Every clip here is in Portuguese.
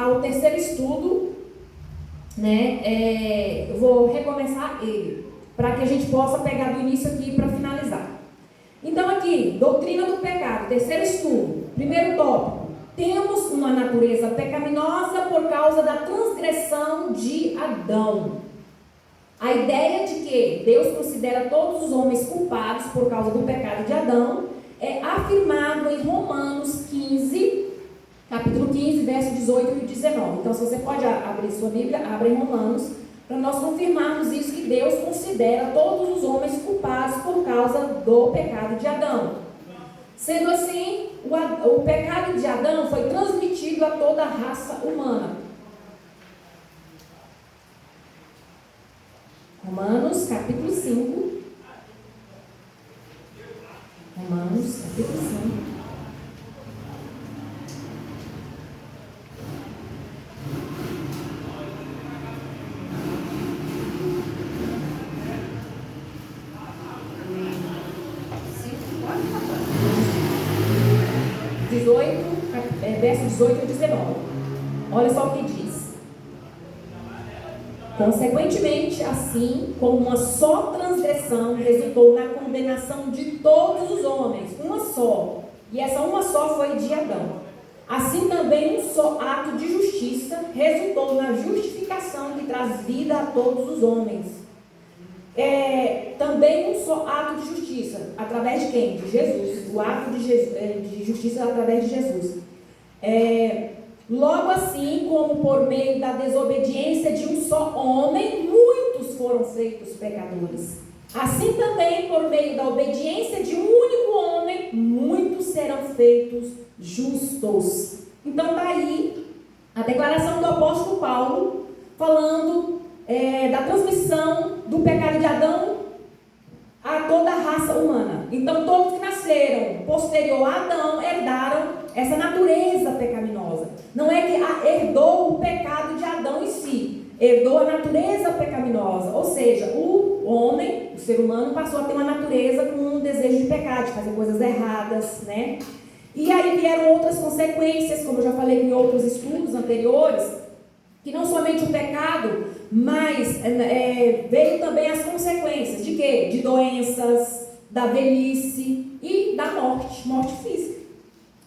ao terceiro estudo, né? Eu vou recomeçar ele, para que a gente possa pegar do início aqui para finalizar. Então aqui, doutrina do pecado, terceiro estudo, primeiro tópico. Temos uma natureza pecaminosa por causa da transgressão de Adão. A ideia de que Deus considera todos os homens culpados por causa do pecado de Adão é afirmado em Romanos 15, capítulo 15, verso 18 e 19. Então, se você pode abrir sua Bíblia, abre em Romanos, para nós confirmarmos isso, que Deus considera todos os homens culpados por causa do pecado de Adão. Sendo assim, o pecado de Adão foi transmitido a toda a raça humana. Romanos, capítulo 5. Romanos, capítulo 5. Verso 18 e 19. Olha só o que diz. Consequentemente, assim como uma só transgressão resultou na condenação de todos os homens, uma só, e essa uma só foi de Adão, assim também um só ato de justiça resultou na justificação que traz vida a todos os homens. Também um só ato de justiça, através de quem? De Jesus. O ato de justiça através de Jesus. Logo assim como por meio da desobediência de um só homem, muitos foram feitos pecadores. Assim também por meio da obediência de um único homem, muitos serão feitos justos. Então daí a declaração do apóstolo Paulo, falando da transmissão do pecado de Adão a toda a raça humana. Então todos que nasceram posterior a Adão herdaram essa natureza pecaminosa. Não é que herdou o pecado de Adão em si, herdou a natureza pecaminosa. Ou seja, o homem, o ser humano, passou a ter uma natureza com um desejo de pecado, de fazer coisas erradas, né? E aí vieram outras consequências, como eu já falei em outros estudos anteriores, que não somente o pecado, mas veio também as consequências de quê? De doenças, da velhice e da morte física.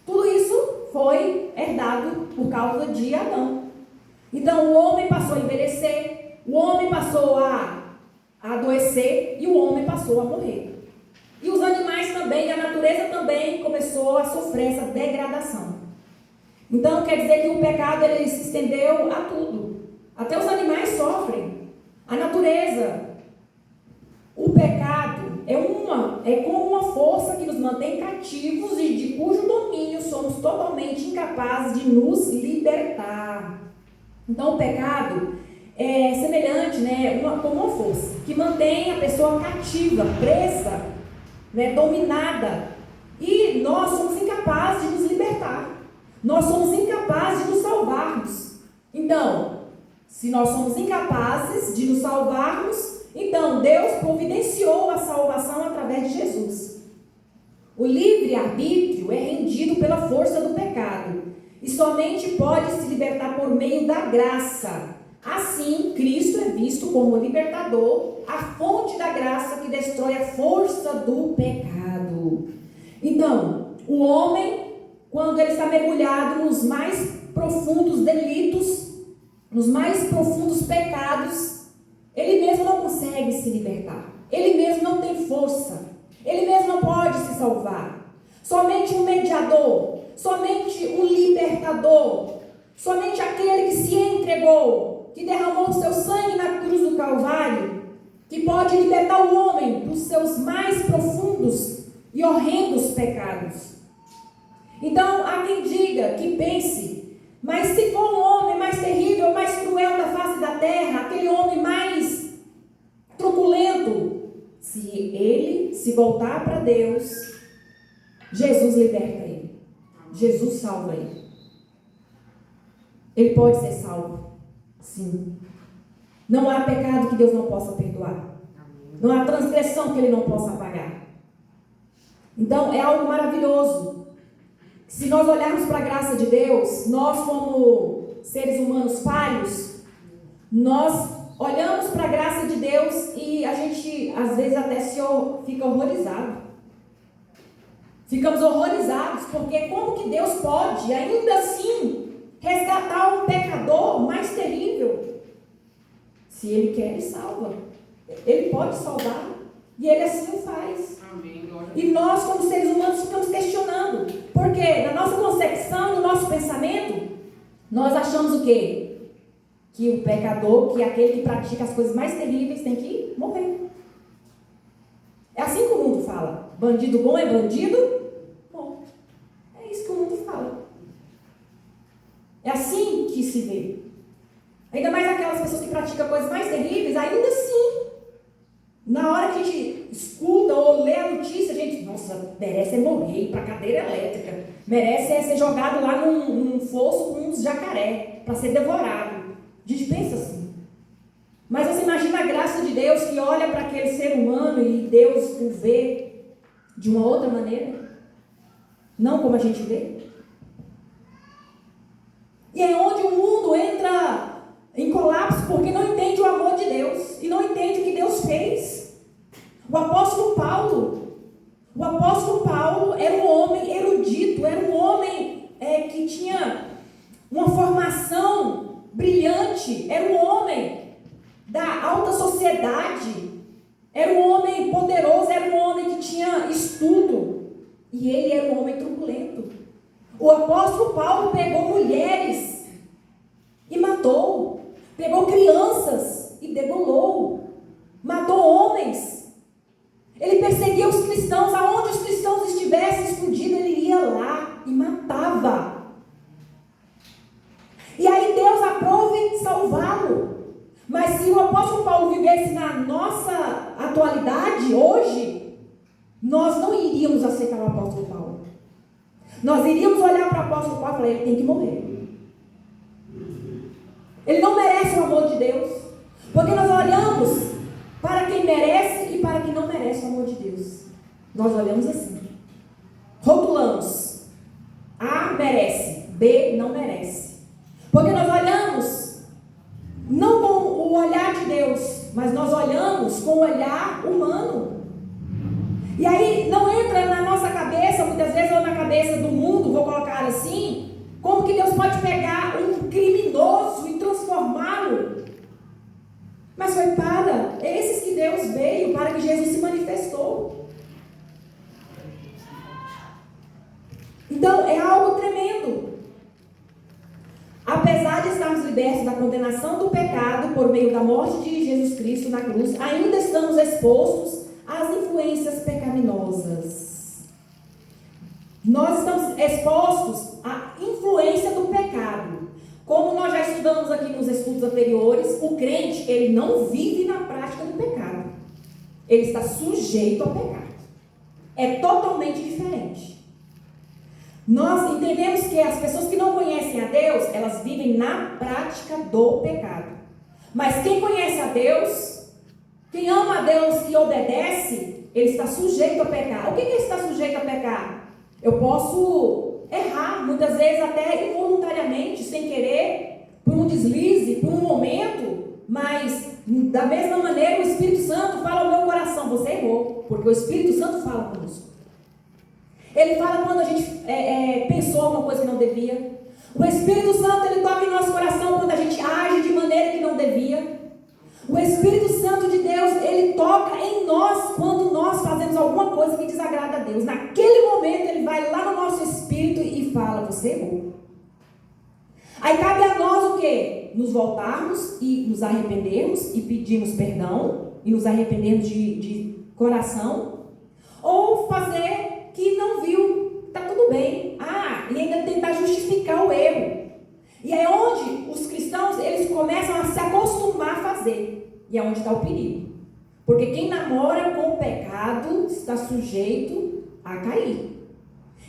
Tudo isso foi herdado por causa de Adão. Então o homem passou a envelhecer, o homem passou a adoecer e o homem passou a morrer. E os animais também, a natureza também começou a sofrer essa degradação. Então quer dizer que o pecado ele se estendeu a tudo. Até os animais sofrem. A natureza. O pecado é como uma força que nos mantém cativos e de cujo domínio somos totalmente incapazes de nos libertar. Então o pecado é semelhante, né, como uma força que mantém a pessoa cativa, presa, né, dominada. E nós somos incapazes de nos libertar. Nós somos incapazes de nos salvarmos. Então, se nós somos incapazes de nos salvarmos, então Deus providenciou a salvação através de Jesus. O livre-arbítrio é rendido pela força do pecado e somente pode se libertar por meio da graça. Assim, Cristo é visto como libertador, a fonte da graça que destrói a força do pecado. Então, o homem, quando ele está mergulhado nos mais profundos delitos, nos mais profundos pecados, ele mesmo não consegue se libertar. Ele mesmo não tem força. Ele mesmo não pode se salvar. Somente um mediador, somente um libertador, somente aquele que se entregou, que derramou o seu sangue na cruz do Calvário, que pode libertar o homem dos seus mais profundos e horrendos pecados. Então, há quem diga, que pense, mas se for um homem mais terrível, mais cruel da face da terra, aquele homem mais truculento, se ele se voltar para Deus, Jesus liberta ele. Jesus salva ele. Ele pode ser salvo. Sim. Não há pecado que Deus não possa perdoar. Não há transgressão que Ele não possa apagar. Então, é algo maravilhoso. Se nós olharmos para a graça de Deus, nós como seres humanos falhos, nós olhamos para a graça de Deus e a gente, às vezes, até fica horrorizado. Ficamos horrorizados, porque como que Deus pode, ainda assim, resgatar um pecador mais terrível? Se Ele quer, Ele salva. Ele pode salvar, e Ele assim o faz. Amém. E nós, como seres humanos, ficamos questionando. Porque na nossa concepção, no nosso pensamento, nós achamos o quê? Que o pecador, que aquele que pratica as coisas mais terríveis, tem que morrer. É assim que o mundo fala. Bandido bom é bandido bom. É isso que o mundo fala. É assim que se vê. Ainda mais aquelas pessoas que praticam coisas mais terríveis, ainda assim, na hora que a gente escuta ou lê a notícia, a gente, nossa, merece morrer, ir para a cadeira elétrica, merece ser jogado lá num fosso com uns jacaré, para ser devorado. A gente pensa assim. Mas você imagina a graça de Deus que olha para aquele ser humano e Deus o vê de uma outra maneira? Não como a gente vê? E é onde o mundo entra em colapso porque não entende o amor de Deus e não entende o que Deus fez. O apóstolo Paulo era um homem erudito, era um homem que tinha uma formação brilhante, era um homem da alta sociedade, era um homem poderoso, era um homem que tinha estudo, e ele era um homem turbulento. O apóstolo Paulo pegou mulheres e matou, pegou crianças e degolou, matou homens. Ele perseguia os cristãos, aonde os cristãos estivessem escondidos, ele ia lá e matava. E aí Deus aprove salvá-lo. Mas se o apóstolo Paulo vivesse na nossa atualidade, hoje, nós não iríamos aceitar o apóstolo Paulo. Nós iríamos olhar para o apóstolo Paulo e falar, ele tem que morrer. Ele não merece o amor de Deus. Porque nós olhamos para quem merece e para quem não merece o amor de Deus. Nós olhamos assim. Rotulamos. A merece, B não merece. Porque nós olhamos não com o olhar de Deus, mas nós olhamos com o olhar humano. E aí não entra na nossa cabeça, muitas vezes, ou na cabeça do mundo, vou colocar assim, como que Deus pode pegar um criminoso e transformá-lo. Mas foi para esses que Deus veio, para que Jesus se manifestou. Então é algo tremendo. Apesar de estarmos libertos da condenação do pecado por meio da morte de Jesus Cristo na cruz, ainda estamos expostos às influências pecaminosas. Nós estamos expostos à influência do pecado. Como nós já estudamos aqui nos estudos anteriores, o crente, ele não vive na prática do pecado. Ele está sujeito ao pecado. É totalmente diferente. Nós entendemos que as pessoas que não conhecem a Deus, elas vivem na prática do pecado. Mas quem conhece a Deus, quem ama a Deus e obedece, ele está sujeito a pecar. O que é estar sujeito a pecar? Eu posso errar, muitas vezes até involuntariamente, sem querer, por um deslize, por um momento, mas da mesma maneira o Espírito Santo fala ao meu coração, você errou, porque o Espírito Santo fala conosco. Ele fala quando a gente pensou alguma coisa que não devia. O Espírito Santo, ele toca em nosso coração quando a gente age de maneira que não devia. O Espírito Santo de Deus, ele toca em nós quando nós fazemos alguma coisa que desagrada a Deus. Naquele momento, ele vai lá no nosso espírito e fala, você errou. Aí cabe a nós o quê? Nos voltarmos e nos arrependermos e pedirmos perdão e nos arrependermos de coração, ou fazer que não viu, está tudo bem. E ainda tentar justificar o erro. E é onde os cristãos, eles começam a se acostumar a fazer. E é onde está o perigo. Porque quem namora com o pecado está sujeito a cair.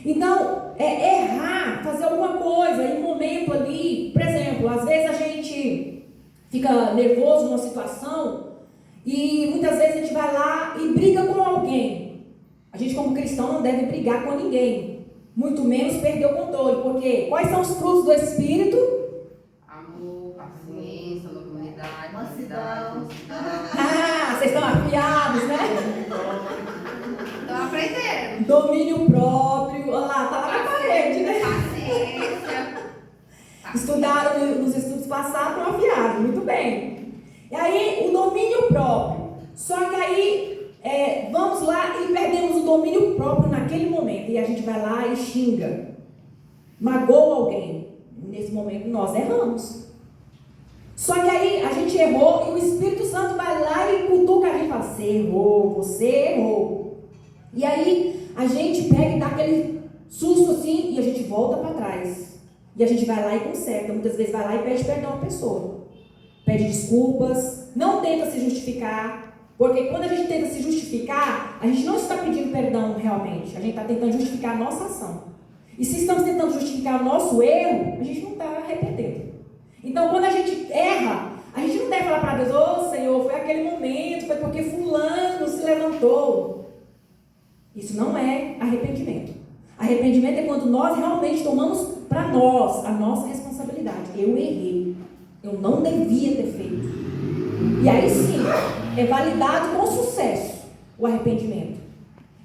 Então, errar, fazer alguma coisa em um momento ali, por exemplo, às vezes a gente fica nervoso numa situação e muitas vezes a gente vai lá e briga com alguém. A gente, como cristão, não deve brigar com ninguém, muito menos perder o controle, porque quais são os frutos do Espírito? Vocês estão afiados, né? Estão aprendendo. Domínio próprio. Olha lá, tá lá na parede, né? Paciência. Estudaram nos estudos passados, estão afiados. Muito bem. E aí, o domínio próprio. Só que aí, vamos lá e perdemos o domínio próprio naquele momento. E a gente vai lá e xinga. Magoa alguém. Nesse momento, nós erramos. Só que aí, a gente errou e o Espírito Santo vai lá e cutuca a gente e fala, você errou. E aí, a gente pega e dá aquele susto assim e a gente volta para trás. E a gente vai lá e conserta. Muitas vezes vai lá e pede perdão à pessoa. Pede desculpas, não tenta se justificar. Porque quando a gente tenta se justificar, a gente não está pedindo perdão realmente. A gente está tentando justificar a nossa ação. E se estamos tentando justificar o nosso erro, a gente não está arrependendo. Então, quando a gente erra, a gente não deve falar para Deus, ô Senhor, foi aquele momento, foi porque fulano se levantou. Isso não é arrependimento. Arrependimento é quando nós realmente tomamos para nós a nossa responsabilidade. Eu errei. Eu não devia ter feito. E aí sim, é validado com sucesso o arrependimento.